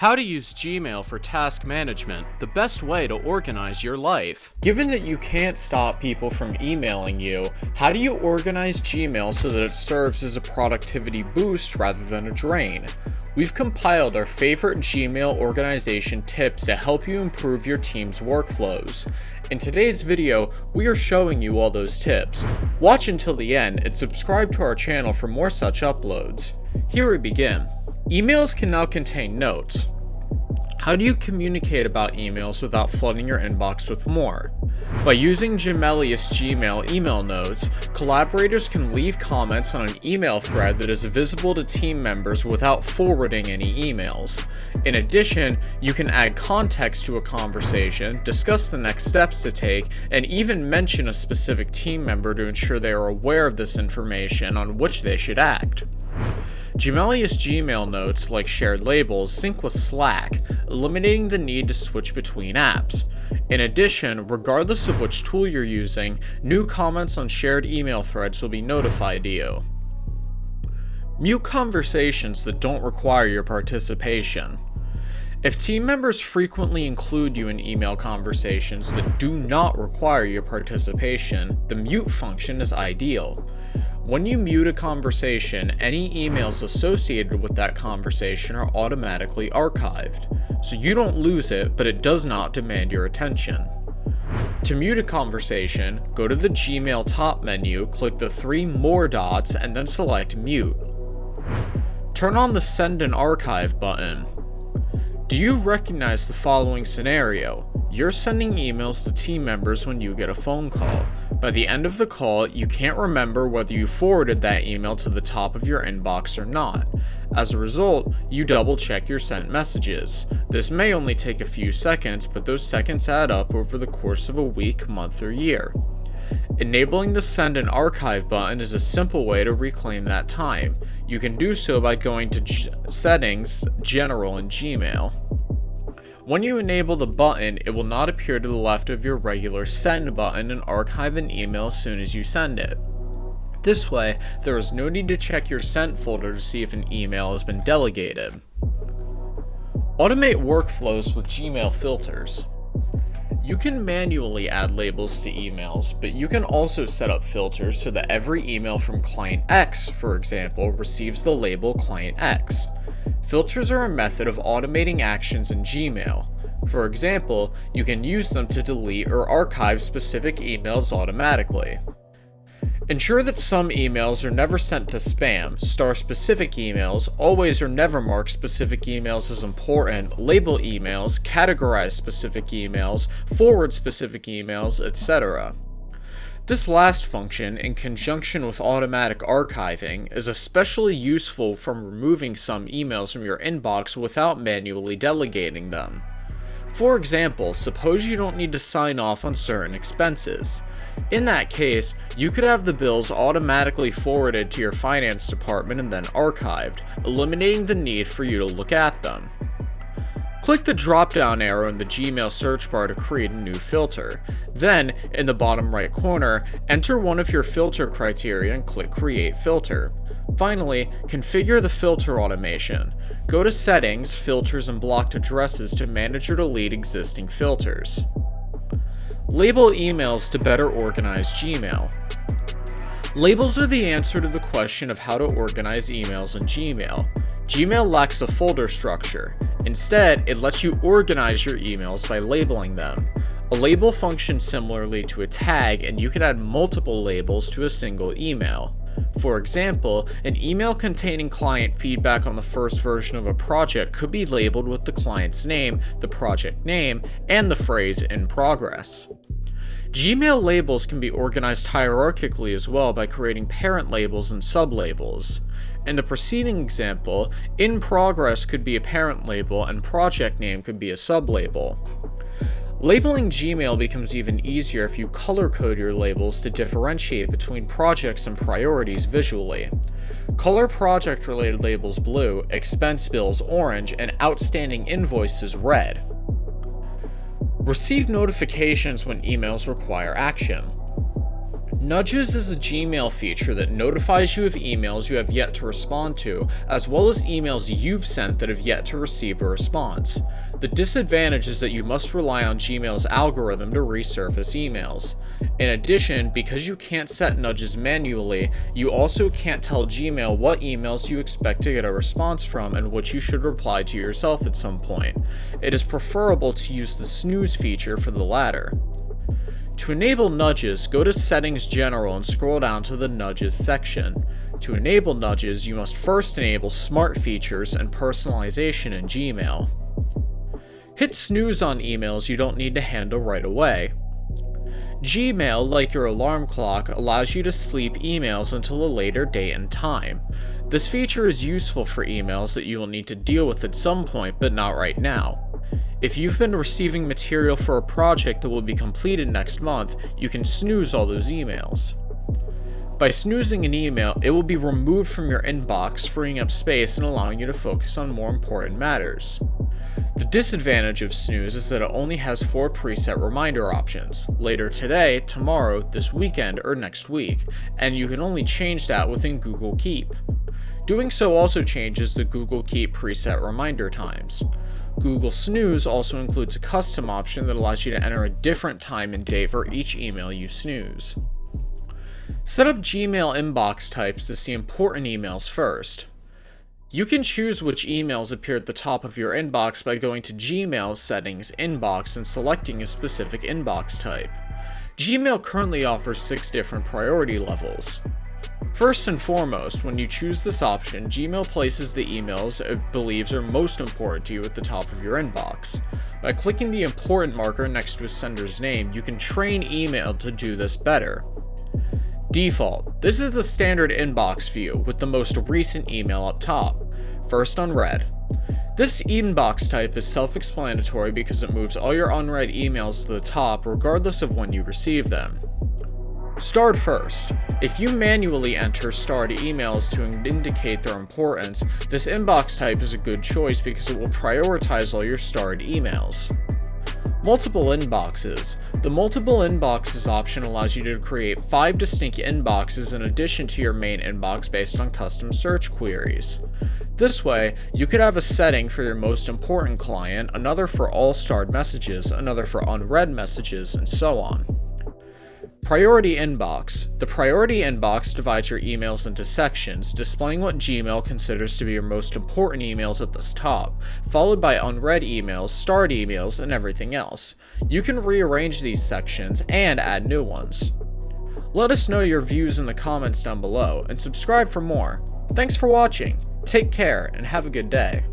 How to use Gmail for task management, the best way to organize your life. Given that you can't stop people from emailing you, how do you organize Gmail so that it serves as a productivity boost rather than a drain? We've compiled our favorite Gmail organization tips to help you improve your team's workflows. In today's video, we are showing you all those tips. Watch until the end and subscribe to our channel for more such uploads. Here we begin. Emails can now contain notes. How do you communicate about emails without flooding your inbox with more? By using Gemelius Gmail email notes, collaborators can leave comments on an email thread that is visible to team members without forwarding any emails. In addition, you can add context to a conversation, discuss the next steps to take, and even mention a specific team member to ensure they are aware of this information on which they should act. Gemelius Gmail notes, like shared labels, sync with Slack, eliminating the need to switch between apps. In addition, regardless of which tool you're using, new comments on shared email threads will be notified to you. Mute conversations that don't require your participation. If team members frequently include you in email conversations that do not require your participation, the mute function is ideal. When you mute a conversation, any emails associated with that conversation are automatically archived, so you don't lose it, but it does not demand your attention. To mute a conversation, go to the Gmail top menu, click the three more dots, and then select Mute. Turn on the Send and Archive button. Do you recognize the following scenario? You're sending emails to team members when you get a phone call. By the end of the call, you can't remember whether you forwarded that email to the top of your inbox or not. As a result, you double check your sent messages. This may only take a few seconds, but those seconds add up over the course of a week, month, or year. Enabling the Send and Archive button is a simple way to reclaim that time. You can do so by going to Settings, General in Gmail. When you enable the button, it will not appear to the left of your regular Send button and archive an email as soon as you send it. This way, there is no need to check your Sent folder to see if an email has been delegated. Automate workflows with Gmail filters. You can manually add labels to emails, but you can also set up filters so that every email from Client X, for example, receives the label Client X. Filters are a method of automating actions in Gmail. For example, you can use them to delete or archive specific emails automatically. Ensure that some emails are never sent to spam, star specific emails, always or never mark specific emails as important, label emails, categorize specific emails, forward specific emails, etc. This last function, in conjunction with automatic archiving, is especially useful for removing some emails from your inbox without manually delegating them. For example, suppose you don't need to sign off on certain expenses. In that case, you could have the bills automatically forwarded to your finance department and then archived, eliminating the need for you to look at them. Click the drop-down arrow in the Gmail search bar to create a new filter. Then, in the bottom right corner, enter one of your filter criteria and click Create Filter. Finally, configure the filter automation. Go to Settings, Filters, and Blocked Addresses to manage or delete existing filters. Label emails to better organize Gmail. Labels are the answer to the question of how to organize emails in Gmail. Gmail lacks a folder structure. Instead, it lets you organize your emails by labeling them. A label functions similarly to a tag, and you can add multiple labels to a single email. For example, an email containing client feedback on the first version of a project could be labeled with the client's name, the project name, and the phrase "in progress." Gmail labels can be organized hierarchically as well by creating parent labels and sublabels. In the preceding example, "in progress" could be a parent label and project name could be a sublabel. Labeling Gmail becomes even easier if you color code your labels to differentiate between projects and priorities visually. Color project-related labels blue, expense bills orange, and outstanding invoices red. Receive notifications when emails require action. Nudges is a Gmail feature that notifies you of emails you have yet to respond to, as well as emails you've sent that have yet to receive a response. The disadvantage is that you must rely on Gmail's algorithm to resurface emails. In addition, because you can't set nudges manually, you also can't tell Gmail what emails you expect to get a response from and which you should reply to yourself at some point. It is preferable to use the snooze feature for the latter. To enable nudges, go to Settings General and scroll down to the Nudges section. To enable nudges, you must first enable Smart Features and Personalization in Gmail. Hit snooze on emails you don't need to handle right away. Gmail, like your alarm clock, allows you to sleep emails until a later date and time. This feature is useful for emails that you will need to deal with at some point, but not right now. If you've been receiving material for a project that will be completed next month, you can snooze all those emails. By snoozing an email, it will be removed from your inbox, freeing up space and allowing you to focus on more important matters. The disadvantage of snooze is that it only has 4 preset reminder options: later today, tomorrow, this weekend, or next week, and you can only change that within Google Keep. Doing so also changes the Google Keep preset reminder times. Google Snooze also includes a custom option that allows you to enter a different time and date for each email you snooze. Set up Gmail inbox types to see important emails first. You can choose which emails appear at the top of your inbox by going to Gmail Settings, Inbox, and selecting a specific inbox type. Gmail currently offers 6 different priority levels. First and foremost, when you choose this option, Gmail places the emails it believes are most important to you at the top of your inbox. By clicking the important marker next to a sender's name, you can train email to do this better. Default. This is the standard inbox view, with the most recent email up top, first unread. This inbox type is self-explanatory because it moves all your unread emails to the top regardless of when you receive them. Starred first. If you manually enter starred emails to indicate their importance, this inbox type is a good choice because it will prioritize all your starred emails. Multiple inboxes. The multiple inboxes option allows you to create 5 distinct inboxes in addition to your main inbox based on custom search queries. This way, you could have a setting for your most important client, another for all starred messages, another for unread messages, and so on. Priority inbox. The priority inbox divides your emails into sections, displaying what Gmail considers to be your most important emails at the top, followed by unread emails, starred emails, and everything else. You can rearrange these sections and add new ones. Let us know your views in the comments down below, and subscribe for more. Thanks for watching, take care, and have a good day.